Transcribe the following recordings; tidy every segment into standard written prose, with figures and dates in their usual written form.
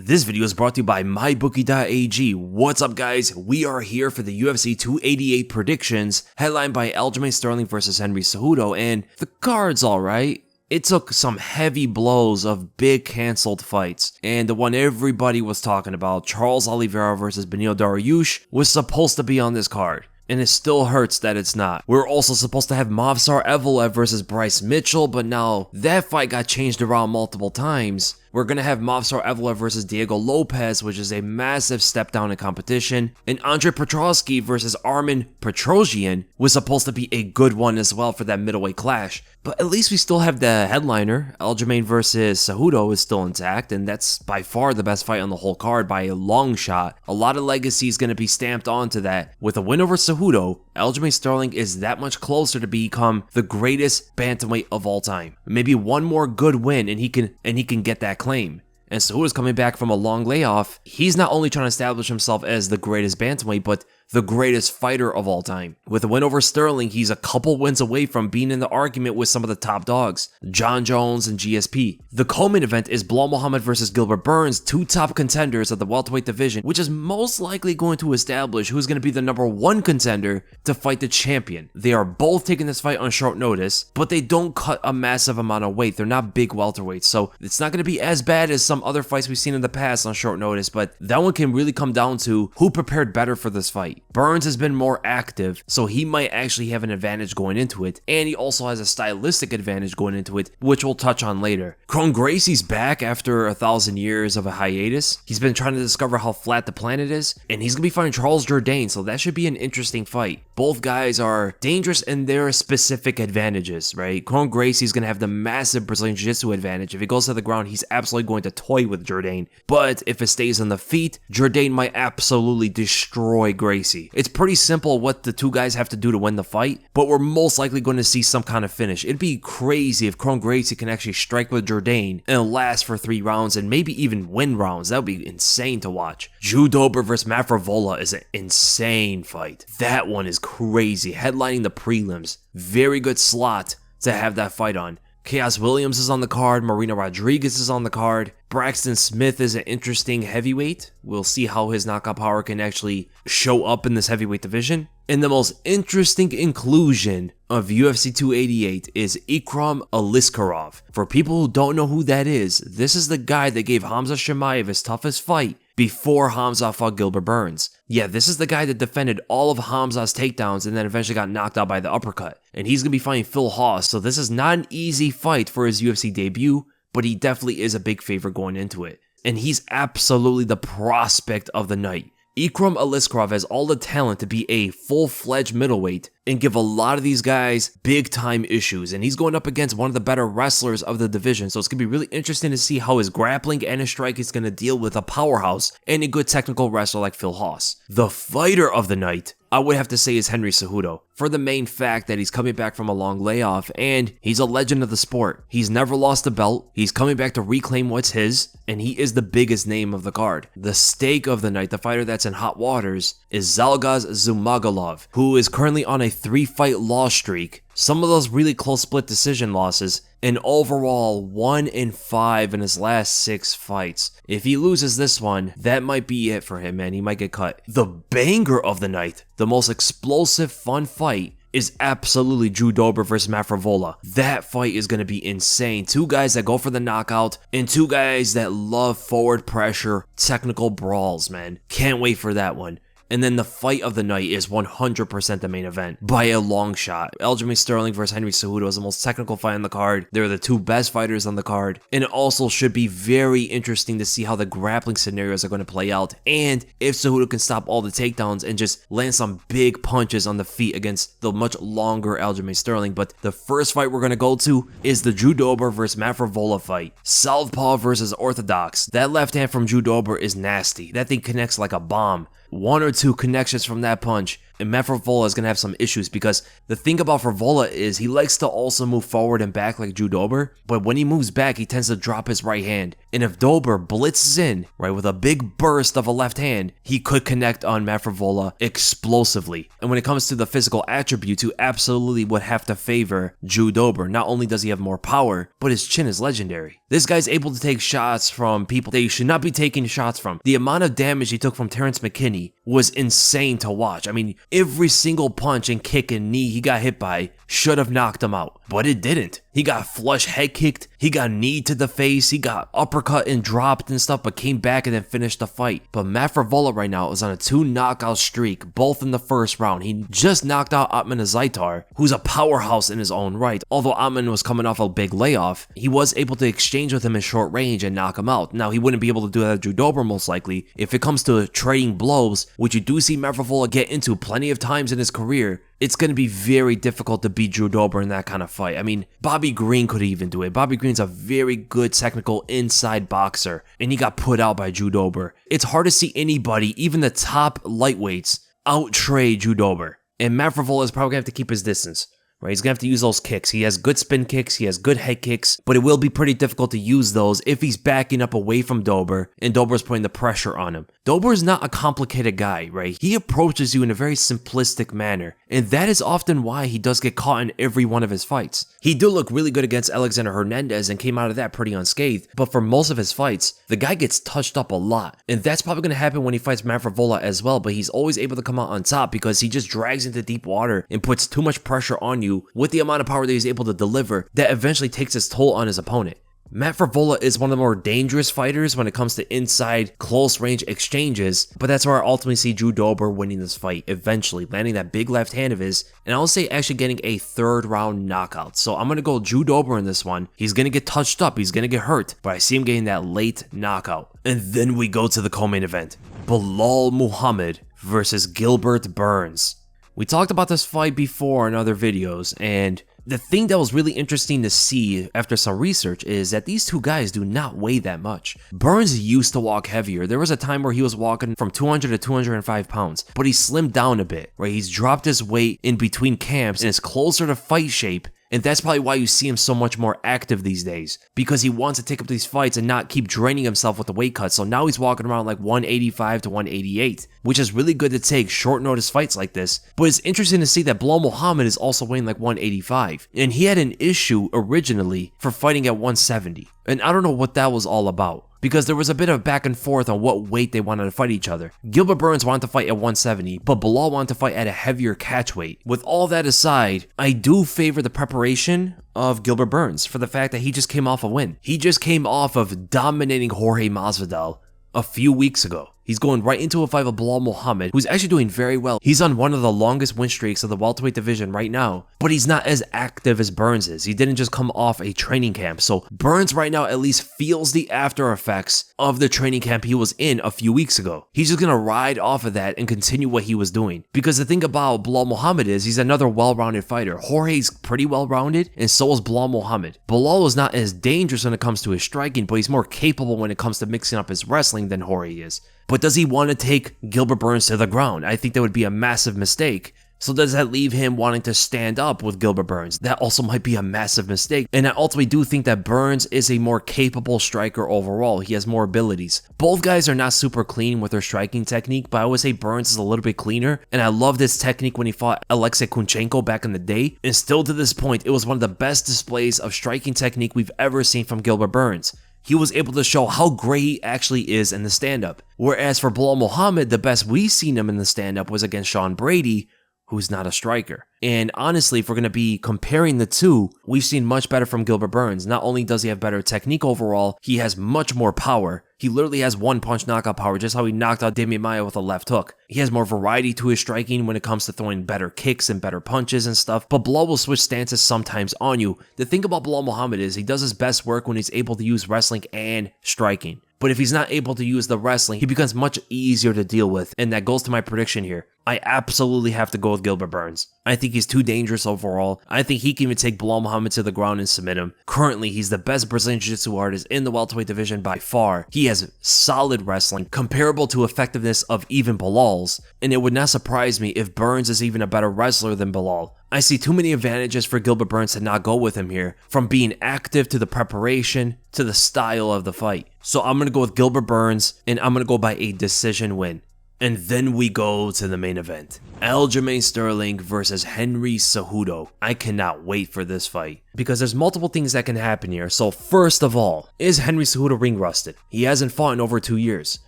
This video is brought to you by mybookie.ag. What's up, guys? We are here for the UFC 288 predictions, headlined by Aljamain Sterling versus Henry Cejudo, and the card's alright. It took some heavy blows of big cancelled fights, and the one everybody was talking about, Charles Oliveira versus Beneil Dariush, was supposed to be on this card. And it still hurts that it's not. We were also supposed to have Movsar Evloev versus Bryce Mitchell, but now that fight got changed around multiple times. We're gonna have Movsar Evloev versus Diego Lopez, which is a massive step down in competition. And Andre Petroski versus Armen Petrosyan was supposed to be a good one as well for that middleweight clash. But at least we still have the headliner. Aljamain versus Cejudo is still intact, and that's by far the best fight on the whole card by a long shot. A lot of legacy is going to be stamped onto that. With a win over Cejudo, Aljamain Sterling is that much closer to become the greatest bantamweight of all time. Maybe one more good win and he can get that claim. And Cejudo's coming back from a long layoff. He's not only trying to establish himself as the greatest bantamweight, but the greatest fighter of all time. With a win over Sterling, he's a couple wins away from being in the argument with some of the top dogs, John Jones and GSP. The co-main event is Belal Muhammas versus Gilbert Burns, two top contenders of the welterweight division, which is most likely going to establish who's going to be the #1 contender to fight the champion. They are both taking this fight on short notice, but they don't cut a massive amount of weight. They're not big welterweights, so it's not going to be as bad as some other fights we've seen in the past on short notice, but that one can really come down to who prepared better for this fight. Burns has been more active, so he might actually have an advantage going into it, and he also has a stylistic advantage going into it, which we'll touch on later. Kron Gracie's back after 1,000 years of a hiatus. He's been trying to discover how flat the planet is, and he's going to be fighting Charles Jourdain, so that should be an interesting fight. Both guys are dangerous in their specific advantages, right? Kron Gracie's going to have the massive Brazilian Jiu-Jitsu advantage. If he goes to the ground, he's absolutely going to toy with Jourdain, but if it stays on the feet, Jourdain might absolutely destroy Gracie. It's pretty simple what the two guys have to do to win the fight, but we're most likely going to see some kind of finish. It'd be crazy if Kron Gracie can actually strike with Jourdain and last for 3 rounds and maybe even win rounds. That would be insane to watch. Dober versus Frevola is an insane fight. That one is crazy. Headlining the prelims. Very good slot to have that fight on. Chaos Williams is on the card, Marina Rodriguez is on the card, Braxton Smith is an interesting heavyweight. We'll see how his knockout power can actually show up in this heavyweight division. And the most interesting inclusion of UFC 288 is Ikram Aliskerov. For people who don't know who that is, this is the guy that gave Khamzat Chimaev his toughest fight before Khamzat fought Gilbert Burns. Yeah, this is the guy that defended all of Khamzat's takedowns and then eventually got knocked out by the uppercut. And he's going to be fighting Phil Haas, so this is not an easy fight for his UFC debut, but he definitely is a big favorite going into it. And he's absolutely the prospect of the night. Ikram Aliskerov has all the talent to be a full-fledged middleweight and give a lot of these guys big-time issues. And he's going up against one of the better wrestlers of the division, so it's going to be really interesting to see how his grappling and his striking is going to deal with a powerhouse and a good technical wrestler like Phil Haas. The fighter of the night, I would have to say, is Henry Cejudo, for the main fact that he's coming back from a long layoff and he's a legend of the sport. He's never lost a belt, he's coming back to reclaim what's his, and he is the biggest name of the card. The stake of the night, the fighter that's in hot waters, is Zhalgas Zhumagulov, who is currently on a 3-fight loss streak. Some of those really close split decision losses, and overall 1-5 in his last 6 fights. If he loses this one, that might be it for him, man. He might get cut. The banger of the night, the most explosive, fun fight, is absolutely Dober versus Frevola. That fight is going to be insane. Two guys that go for the knockout, and two guys that love forward pressure, technical brawls, man. Can't wait for that one. And then the fight of the night is 100% the main event, by a long shot. Aljamain Sterling versus Henry Cejudo is the most technical fight on the card. They're the two best fighters on the card. And it also should be very interesting to see how the grappling scenarios are going to play out, and if Cejudo can stop all the takedowns and just land some big punches on the feet against the much longer Aljamain Sterling. But the first fight we're going to go to is the Dober versus Frevola fight. Southpaw versus Orthodox. That left hand from Dober is nasty. That thing connects like a bomb. 1 or 2 connections from that punch And Matt Frevola is going to have some issues because the thing about Frevola is he likes to also move forward and back like Dober, but when he moves back, he tends to drop his right hand. And if Dober blitzes in, right, with a big burst of a left hand, he could connect on Matt Frevola explosively. And when it comes to the physical attributes, you absolutely would have to favor Dober. Not only does he have more power, but his chin is legendary. This guy's able to take shots from people that you should not be taking shots from. The amount of damage he took from Terrence McKinney was insane to watch. I mean, every single punch and kick and knee he got hit by should have knocked him out, but it didn't. He got flush head kicked, he got kneed to the face, he got uppercut and dropped and stuff, but came back and then finished the fight. But Matt Frevola right now is on a 2 knockout streak, both in the first round. He just knocked out Aljamain Sterling, who's a powerhouse in his own right. Although Aljamain was coming off a big layoff, he was able to exchange with him in short range and knock him out. Now, he wouldn't be able to do that at Dober most likely. If it comes to trading blows, which you do see Matt Frevola get into plenty of times in his career, it's going to be very difficult to beat Dober in that kind of fight. I mean, Bobby Green could even do it. Bobby Green's a very good technical inside boxer, and he got put out by Dober. It's hard to see anybody, even the top lightweights, out-trade Dober. And Matt Frevola is probably going to have to keep his distance. Right, he's going to have to use those kicks. He has good spin kicks, he has good head kicks, but it will be pretty difficult to use those if he's backing up away from Dober and Dober's putting the pressure on him. Dober is not a complicated guy, right? He approaches you in a very simplistic manner, and that is often why he does get caught in every one of his fights. He did look really good against Alexander Hernandez and came out of that pretty unscathed, but for most of his fights, the guy gets touched up a lot, and that's probably going to happen when he fights Matt Frevola as well, but he's always able to come out on top because he just drags into deep water and puts too much pressure on you with the amount of power that he's able to deliver that eventually takes its toll on his opponent. Matt Frevola is one of the more dangerous fighters when it comes to inside close range exchanges, but that's where I ultimately see Dober winning this fight eventually, landing that big left hand of his, and I'll say actually getting a 3rd round knockout. So I'm going to go Dober in this one. He's going to get touched up, he's going to get hurt, but I see him getting that late knockout. And then we go to the co-main event. Belal Muhammad versus Gilbert Burns. We talked about this fight before in other videos, and the thing that was really interesting to see after some research is that these two guys do not weigh that much. Burns used to walk heavier. There was a time where he was walking from 200 to 205 pounds, but he slimmed down a bit, right? He's dropped his weight in between camps and is closer to fight shape. And that's probably why you see him so much more active these days, because he wants to take up these fights and not keep draining himself with the weight cut. So now he's walking around like 185 to 188, which is really good to take short notice fights like this. But it's interesting to see that Belal Muhammad is also weighing like 185, and he had an issue originally for fighting at 170. And I don't know what that was all about, because there was a bit of back and forth on what weight they wanted to fight each other. Gilbert Burns wanted to fight at 170, but Belal wanted to fight at a heavier catch weight. With all that aside, I do favor the preparation of Gilbert Burns for the fact that he just came off a win. He just came off of dominating Jorge Masvidal a few weeks ago. He's going right into a fight with Belal Muhammad, who's actually doing very well. He's on one of the longest win streaks of the welterweight division right now, but he's not as active as Burns is. He didn't just come off a training camp. So Burns right now at least feels the after effects of the training camp he was in a few weeks ago. He's just going to ride off of that and continue what he was doing. Because the thing about Belal Muhammad is he's another well-rounded fighter. Jorge's pretty well-rounded, and so is Belal Muhammad. Belal is not as dangerous when it comes to his striking, but he's more capable when it comes to mixing up his wrestling than Jorge is. But does he want to take Gilbert Burns to the ground? I think that would be a massive mistake. So does that leave him wanting to stand up with Gilbert Burns? That also might be a massive mistake. And I ultimately do think that Burns is a more capable striker overall. He has more abilities. Both guys are not super clean with their striking technique, but I would say Burns is a little bit cleaner. And I love this technique when he fought Alexei Kunchenko back in the day. And still to this point, it was one of the best displays of striking technique we've ever seen from Gilbert Burns. He was able to show how great he actually is in the stand-up. Whereas for Belal Muhammad, the best we've seen him in the stand-up was against Sean Brady, who's not a striker. And honestly, if we're going to be comparing the two, we've seen much better from Gilbert Burns. Not only does he have better technique overall, he has much more power. He literally has one punch knockout power, just how he knocked out Demian Maia with a left hook. He has more variety to his striking when it comes to throwing better kicks and better punches and stuff, but Belal will switch stances sometimes on you. The thing about Belal Muhammad is he does his best work when he's able to use wrestling and striking. But if he's not able to use the wrestling, he becomes much easier to deal with, and that goes to my prediction here. I absolutely have to go with Gilbert Burns. I think he's too dangerous overall. I think he can even take Belal Muhammad to the ground and submit him. Currently, he's the best Brazilian Jiu-Jitsu artist in the welterweight division by far. He has solid wrestling, comparable to effectiveness of even Belal's, and it would not surprise me if Burns is even a better wrestler than Belal. I see too many advantages for Gilbert Burns to not go with him here, from being active to the preparation to the style of the fight. So I'm going to go with Gilbert Burns, and I'm going to go by a decision win. And then we go to the main event. Aljamain Sterling versus Henry Cejudo. I cannot wait for this fight because there's multiple things that can happen here. So first of all, is Henry Cejudo ring rusted? He hasn't fought in over 2 years.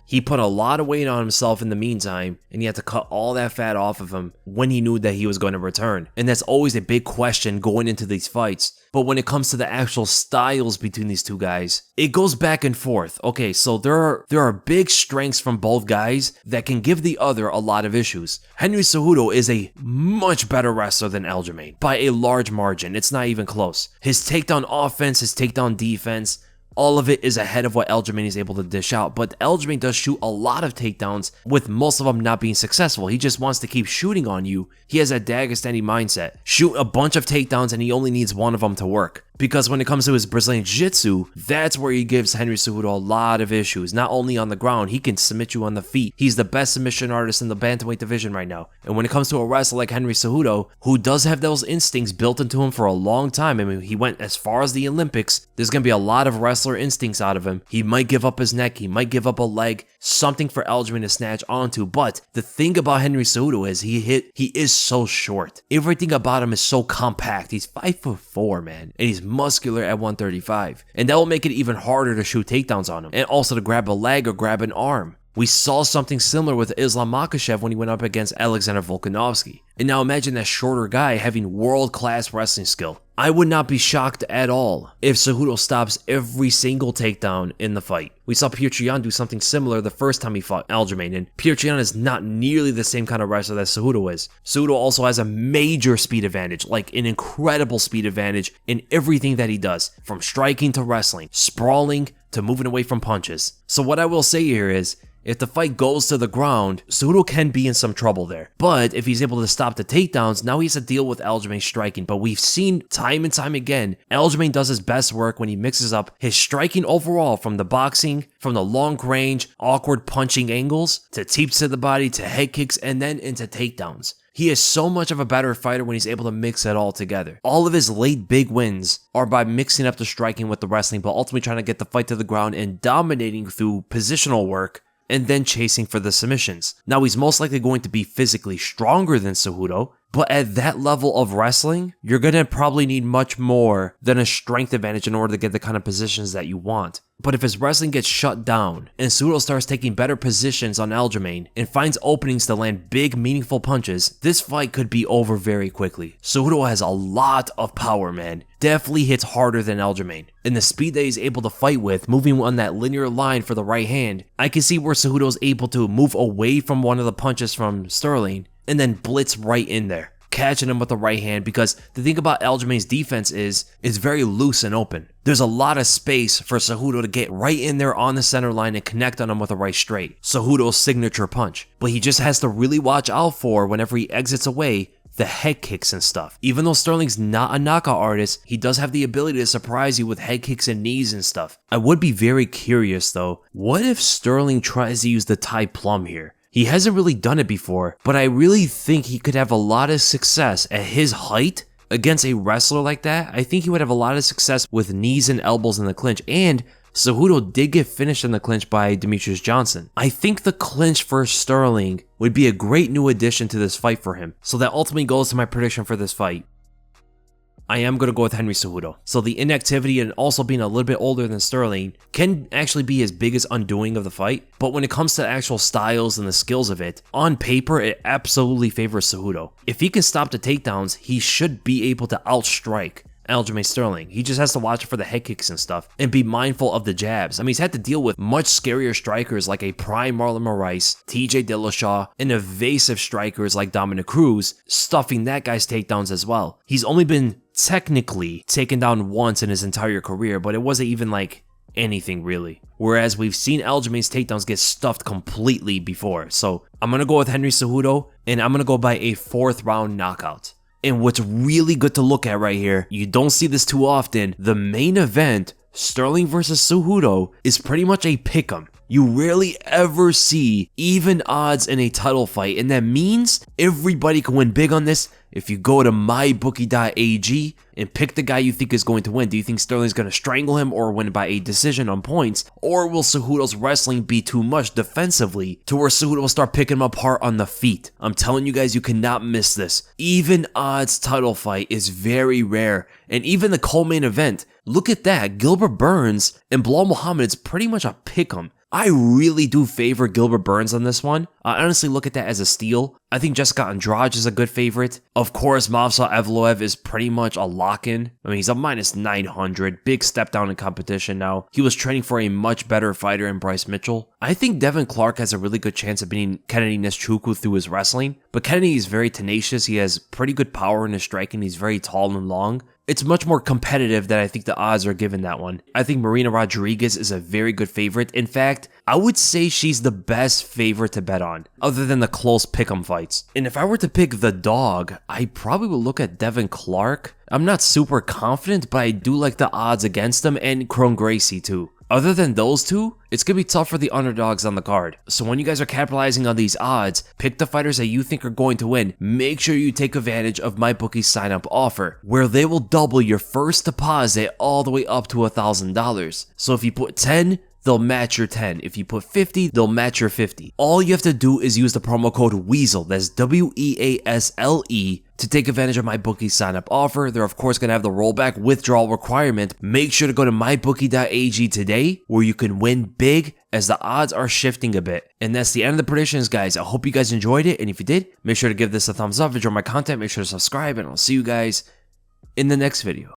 He put a lot of weight on himself in the meantime, and he had to cut all that fat off of him when he knew that he was going to return. And that's always a big question going into these fights. But when it comes to the actual styles between these two guys, it goes back and forth. Okay, so there are big strengths from both guys that can give the other a lot of issues. Henry Cejudo is a much better wrestler than Aljamain by a large margin. It's not even close. His takedown offense, his takedown defense, all of it is ahead of what Aljamain is able to dish out. But Aljamain does shoot a lot of takedowns, with most of them not being successful. He just wants to keep shooting on you. He has that Dagestani mindset. Shoot a bunch of takedowns and he only needs one of them to work. Because when it comes to his Brazilian Jiu-Jitsu, that's where he gives Henry Cejudo a lot of issues. Not only on the ground, he can submit you on the feet. He's the best submission artist in the bantamweight division right now. And when it comes to a wrestler like Henry Cejudo, who does have those instincts built into him for a long time, I mean, he went as far as the Olympics, there's going to be a lot of wrestler instincts out of him. He might give up his neck, he might give up a leg, something for Aljamain to snatch onto. But the thing about Henry Cejudo is he is so short. Everything about him is so compact. He's 5'4", man. And he's muscular at 135. And that will make it even harder to shoot takedowns on him. And also to grab a leg or grab an arm. We saw something similar with Islam Makhachev when he went up against Alexander Volkanovski. And now imagine that shorter guy having world-class wrestling skill. I would not be shocked at all if Cejudo stops every single takedown in the fight. We saw Petr Yan do something similar the first time he fought Aljamain, and Petr Yan is not nearly the same kind of wrestler that Cejudo is. Cejudo also has a major speed advantage, like an incredible speed advantage in everything that he does, from striking to wrestling, sprawling to moving away from punches. So what I will say here is, if the fight goes to the ground, Cejudo can be in some trouble there. But if he's able to stop the takedowns, now he has to deal with Aljamain striking. But we've seen time and time again, Aljamain does his best work when he mixes up his striking overall, from the boxing, from the long range, awkward punching angles, to teeps to the body, to head kicks, and then into takedowns. He is so much of a better fighter when he's able to mix it all together. All of his late big wins are by mixing up the striking with the wrestling, but ultimately trying to get the fight to the ground and dominating through positional work, and then chasing for the submissions. Now, he's most likely going to be physically stronger than Cejudo, but at that level of wrestling, you're going to probably need much more than a strength advantage in order to get the kind of positions that you want. But if his wrestling gets shut down, and Cejudo starts taking better positions on Aljamain, and finds openings to land big, meaningful punches, this fight could be over very quickly. Cejudo has a lot of power, man. Definitely hits harder than Aljamain. And the speed that he's able to fight with, moving on that linear line for the right hand, I can see where Cejudo's able to move away from one of the punches from Sterling, and then blitz right in there, catching him with the right hand, because the thing about Aljamain's defense is it's very loose and open. There's a lot of space for Cejudo to get right in there on the center line and connect on him with a right straight, Cejudo's signature punch. But he just has to really watch out for, whenever he exits away, the head kicks and stuff. Even though Sterling's not a knockout artist, he does have the ability to surprise you with head kicks and knees and stuff. I would be very curious though, what if Sterling tries to use the Thai plum here? He hasn't really done it before, but I really think he could have a lot of success at his height against a wrestler like that. I think he would have a lot of success with knees and elbows in the clinch, and Cejudo did get finished in the clinch by Demetrius Johnson. I think the clinch for Sterling would be a great new addition to this fight for him. So that ultimately goes to my prediction for this fight. I am going to go with Henry Cejudo. So the inactivity and also being a little bit older than Sterling can actually be his biggest undoing of the fight. But when it comes to actual styles and the skills of it, on paper, it absolutely favors Cejudo. If he can stop the takedowns, he should be able to outstrike Aljamain Sterling. He just has to watch for the head kicks and stuff and be mindful of the jabs. I mean, he's had to deal with much scarier strikers like a prime Marlon Moraes, TJ Dillashaw, and evasive strikers like Dominic Cruz, stuffing that guy's takedowns as well. He's only been technically taken down once in his entire career, but it wasn't even like anything really. Whereas we've seen Aljamain's takedowns get stuffed completely before. So I'm going to go with Henry Cejudo, and I'm going to go by a 4th round knockout. And what's really good to look at right here, you don't see this too often, the main event, Sterling versus Cejudo, is pretty much a pick'em. You rarely ever see even odds in a title fight, and that means everybody can win big on this. If you go to mybookie.ag and pick the guy you think is going to win, do you think Sterling's going to strangle him or win by a decision on points? Or will Cejudo's wrestling be too much defensively to where Cejudo will start picking him apart on the feet? I'm telling you guys, you cannot miss this. Even odds title fight is very rare, and even the co-main event, look at that, Gilbert Burns and Belal Muhammad, it's pretty much a pick'em. I really do favor Gilbert Burns on this one. I honestly look at that as a steal. I think Jessica Andrade is a good favorite. Of course, Movsar Evloev is pretty much a lock-in. I mean, he's a minus 900. Big step down in competition now. He was training for a much better fighter in Bryce Mitchell. I think Devin Clark has a really good chance of beating Kennedy Nzechukwu through his wrestling. But Kennedy is very tenacious. He has pretty good power in his striking. He's very tall and long. It's much more competitive than I think the odds are given that one. I think Marina Rodriguez is a very good favorite. In fact, I would say she's the best favorite to bet on, other than the close pick'em fights. And if I were to pick the dog, I probably would look at Devin Clark. I'm not super confident, but I do like the odds against him, and Kron Gracie too. Other than those two, it's going to be tough for the underdogs on the card. So when you guys are capitalizing on these odds, pick the fighters that you think are going to win. Make sure you take advantage of MyBookie's sign-up offer, where they will double your first deposit all the way up to $1,000. So if you put 10, they'll match your 10. If you put 50, they'll match your 50. All you have to do is use the promo code WEASEL, that's WEASLE, to take advantage of MyBookie's sign-up offer. They're of course going to have the rollback withdrawal requirement. Make sure to go to mybookie.ag today, where you can win big as the odds are shifting a bit. And that's the end of the predictions, guys. I hope you guys enjoyed it, and if you did, make sure to give this a thumbs up. If you enjoy my content, make sure to subscribe, and I'll see you guys in the next video.